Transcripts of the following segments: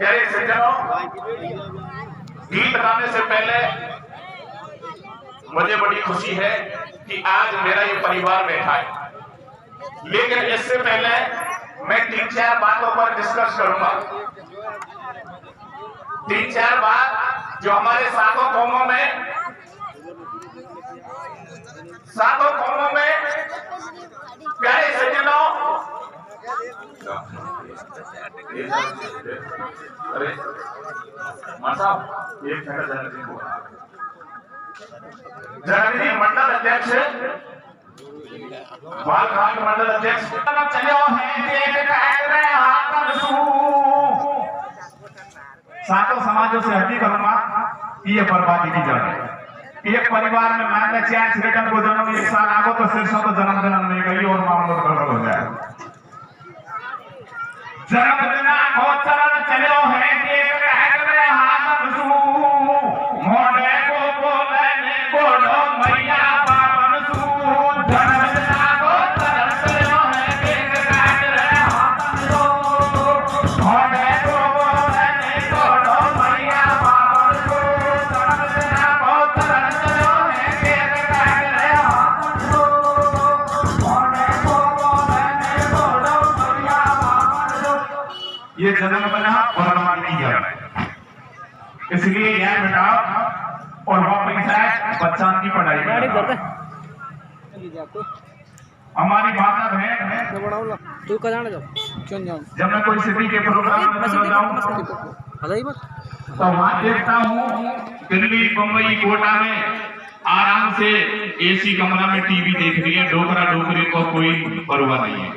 प्यारे सज्जनों, गीत गाने से पहले मुझे बड़ी खुशी है कि आज मेरा ये परिवार बैठा है। लेकिन इससे पहले मैं 3-4 बातों पर डिस्कस करूंगा। 3-4 बात जो हमारे सातों कौमों में प्यारे सज्जनों, अरे जनरल मंडल अध्यक्ष बालघाट मंडल अध्यक्ष चले सातों समाजों से हटी करूंगा कि ये बर्बादी की जड़ है। एक परिवार में मान लें 4 रिटर्न को जन्म 1 साल आगो तो शीर्षों तो जन्म नहीं गई और मामलों गड़बड़ हो जाए। जन्मदिन को चरण चलो है मोड़े को बोलने को लो मैया बाबन सू जन्मदिन को चरण चलो है मोड़े को बोलने को लो मैया बाबन सू जन्मदिन को चरण चलो है मोड़े को बोलने को लो मैया बाबन सू। ये जन्म बना वर्णमान नहीं किया, इसलिए ज्ञान बिठाओ और वापस आए बच्चा की पढ़ाई हमारी बात है। जब मैं कोई सिटी के प्रोग्राम में जाऊं तो वहां देखता हूँ दिल्ली, मुंबई, कोटा में आराम से एसी कमरा में टीवी देख रही है, डोकरा डोकरी को कोई परवाह नहीं है।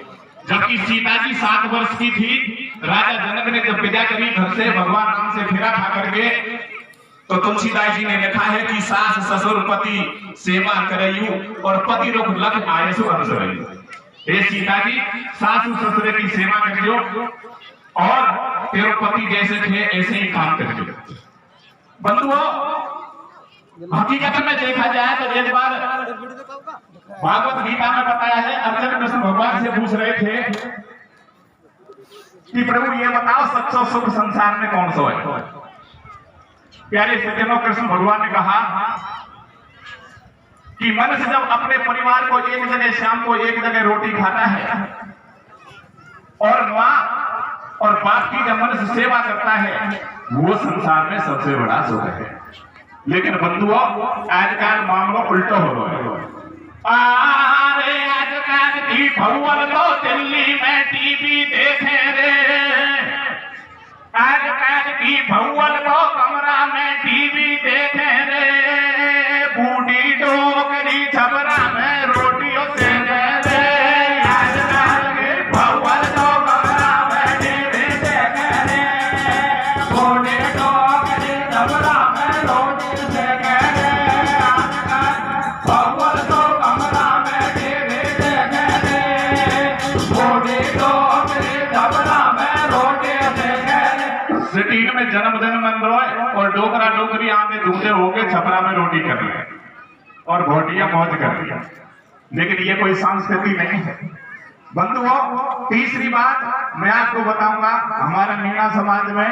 जबकि सीता जी 7 वर्ष की थी, राजा जनक ने जब विदा करी घर से भगवान राम से फेरा खा करके, तो तुलसीदास जी ने लिखा है कि सास ससुर पति सेवा करयु और पति रोग लख आयसु अनुसरयु। हे सीता जी, सासु ससुर की सेवा करियो और तेरे पति जैसे थे ऐसे ही काम करियो। बंधुओं, हकीकत में देखा जाए तो एक बार भागवत गीता में बताया है, अर्जुन कृष्ण भगवान से पूछ रहे थे कि प्रभु ये बताओ सच्चा सुख संसार में कौन सा है। प्यारे सज्जनों, कृष्ण भगवान ने कहा कि मनुष्य जब अपने परिवार को एक जगह शाम को एक जगह रोटी खाता है और मां और बाप की जब मनुष्य सेवा करता है, वो संसार में सबसे बड़ा सुख है। लेकिन बंधुओं, आजकल मामला उल्टा हो रहा है। अरे आजकल की भगवान तो दिल्ली में टीवी देखे रे, आजकल की भगवान तो कमरा में टीवी देखे रे, बूढ़ी डोकरी छबरा में रोटियों से रे, आजकल की भगवान तो कमरा में टीवी देखे रे, बूढ़ी डोकरी छबरा में रोटी से रे, आजकल भगवान तो कमरा में टीवी देखे रे, बूढ़ी डोकरी छबरा में रोटी से रे। सिटी में जन्मदिन मन रहे और डोकरा डोकरी आगे ढूंढे होके छपरा में रोटी कर रहे और भोटिया मौज कर रही है। लेकिन ये कोई संस्कृति नहीं है। बंधुओं, तीसरी बात मैं आपको बताऊंगा, हमारा मीणा समाज में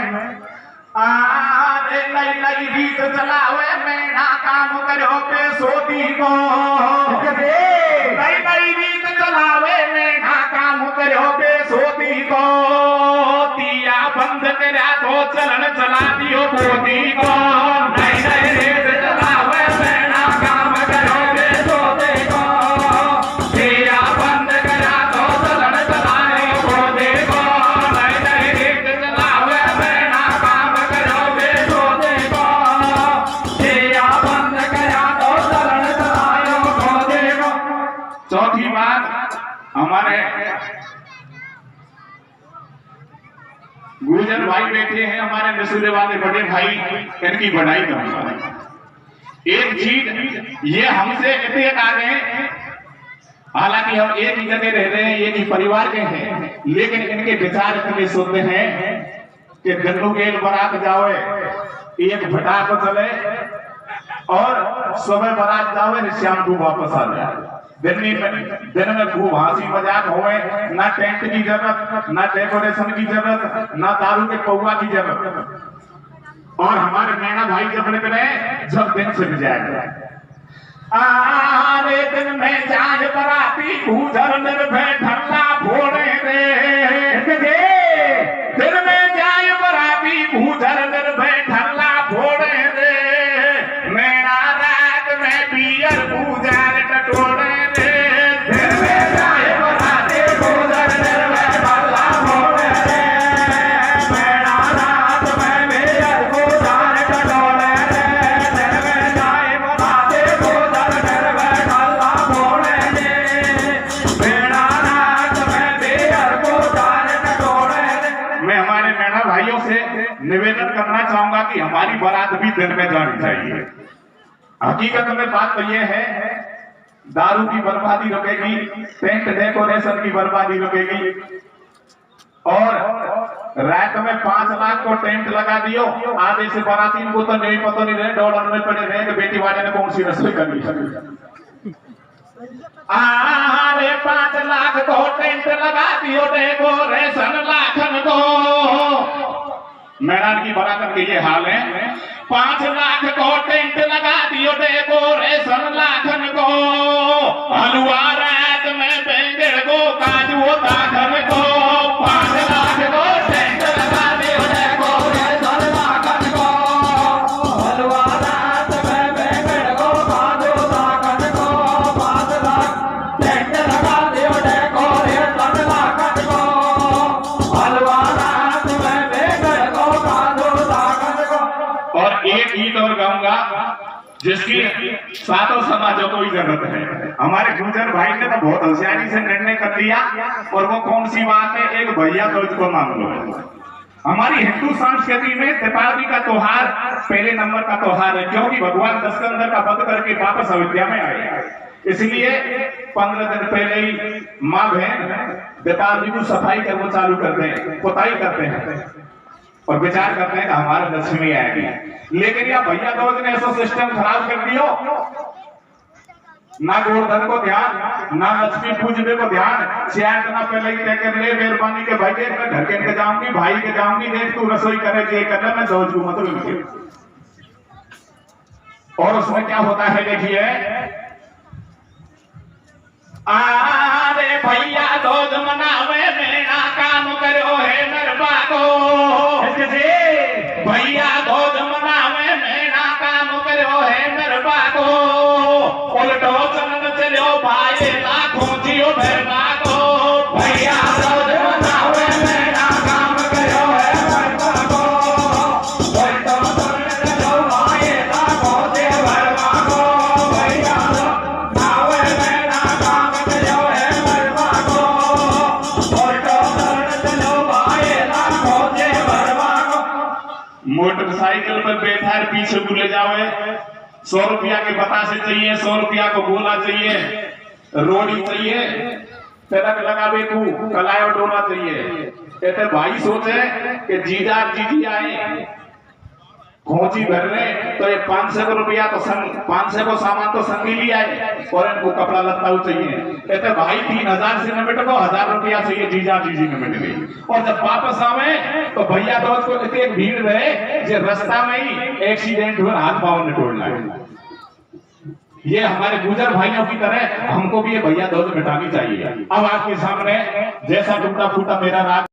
नई नई रीत चलावे में ना काम करो पे सोती को, नई नई रीत चलावे में ना काम करो पे सोती को, दिया बंद करा तो चलन चला दियो मोदी को, नई नई रीत चलावे में ना काम करो पे सोती को, दिया बंद करा तो चलन चला दियो मोदी को, नई नई रीत चलावे में ना काम करो पे सोती को, दिया बंद करा तो चलन चला दियो मोदी को। चौथी बात, हमारे गुजर भाई बैठे हैं, हमारे मिसरे वाले बड़े भाई, इनकी बढ़ाई करूंगा। एक चीज ये हमसे इतने आ गए, हालांकि हम एक ही जगह रह रहे हैं, एक ही परिवार के हैं, लेकिन इनके विचार इतने शुद्ध हैं कि गंदू गेल बारात जाओ एक भटा को चले और सुबह बारात जाओ शाम को वापस आ जाए। दिन में खूब हंसी मजाक होए, ना टेंट की जरूरत, ना डेकोरेशन की जरूरत, ना दारू के पौवा की जरूरत। और हमारे नैना भाई जब निकले जब दिन छिप जाएगा, आरे दिन में जाग बराती भूधर निर्भय ढल्ला फोड़े रे, दिन में जाग बराती भूधर निर्भय ढल्ला फोड़े रे, नैना रात में पियर भूधर टटोड़े रे, दिन में जाग बराती भूधर निर्भय ढल्ला फोड़े रे, नैना रात में पियर भूधर टटोड़े रे, दिन में जाग बराती भूधर निर्भय ढल्ला फोड़े रे, नैना रात में पियर भूधर टटोड़े रे। मैं हमारे नैना भाइयों से निवेदन करना चाहूंगा कि हमारी बारात भी दिन में जानी चाहिए। हकीकत में बात तो यह है, दारू की बर्बादी रुकेगी, टेंट डेकोरेशन की बर्बादी रुकेगी, और रात में 5 लाख को टेंट लगा दियो, आधे से बाराती को तो नहीं पता नहीं रहे, डॉलर में पड़े रहे कि बेटी वाले ने कौन सी रसोई करनी। अरे 5 लाख को टेंट लगा दियो, डेकोरेशन लाखन को, मैदान की बारात के ये हाल है। 5 लाख को टेंट लगा दियो, डेकोरेशन लाखन को, हलवा रात में बेंगड़ को, काजू दाखन को, 5 लाख को टेंट लगा दियो, डेकोरेशन लाखन को, हलवा रात में बेंगड़ को, काजू दाखन को, 5 लाख टेंट लगा दियो, डेकोरेशन लाखन को, हलवा रात में बेंगड़ को, काजू दाखन को। और एक गीत और गाऊंगा जिसकी सातों समाजों को ही जरूरत है। हमारे गुजर भाई ने तो बहुत होशियारी से निर्णय कर लिया, और वो कौन सी बात है, एक भैया दूज को मान लो। हमारी हिंदू संस्कृति में दीपावली का त्योहार पहले नंबर का त्योहार है, क्योंकि भगवान दशकंदर का वध करके वापस अयोध्या में आए, इसलिए 15 दिन पहले ही माँ बहन दीपावली की सफाई कर वो चालू करते हैं, पुताई करते हैं, और विचार करते हैं कि हमारे लक्ष्मी आएगी। लेकिन या भैया दूज ने ऐसा सिस्टम खराब कर दियो, ना गोवर्धन को ध्यान, ना लक्ष्मी पूजने को ध्यान, चार दिन पहले ही तय कर ले मेहरबानी के भाई, मैं घर के इनके जाऊंगी, भाई के जाऊंगी, देख तू रसोई करेगी, ये कर ले, मैं दूज को मतलब। और उसमें क्या होता है देखिए, अरे भैया दूज मनावे मेरा काम करो है नरबा को, भैया दूज मनावे मेरा काम करो है नरबा को, उल्टो चलन चलो भाई लाखों जियो नरबा को, भैया दूज मनावे मेरा काम करो है नरबा को, उल्टो चलन चलो भाई लाखों जियो नरबा को, भैया मनावे मेरा काम करो है नरबा को, उल्टो चलन चलो भाई लाखों जियो नरबा को। मोटरसाइकिल पर बैठा पीछे को ले जाओ, 100 रुपया के बतासे चाहिए, 100 रुपया को गोला चाहिए, रोड़ी चाहिए, तिलक लगावे को कलाई और डोला चाहिए। ऐसे भाई सोचे कि जीजा जीजी आए खोची भर रहे, तो ये 500 रुपया तो 500 को सामान तो संगी लिया है, और इनको कपड़ा लत्ता चाहिए। कहते भाई 3000 से निपट को 1000 रुपया चाहिए, जीजा जीजी निपट गई। और जब वापस आवे तो भैया दोस्त को इतनी भीड़ रहे जो रास्ता में ही एक्सीडेंट हुआ, हाथ पाँव ने तोड़ लाए। ये हमारे गुजर भाइयों की तरह हमको भी ये भैया दोस्त मिटानी चाहिए। अब आपके सामने जैसा टूटा फूटा मेरा राग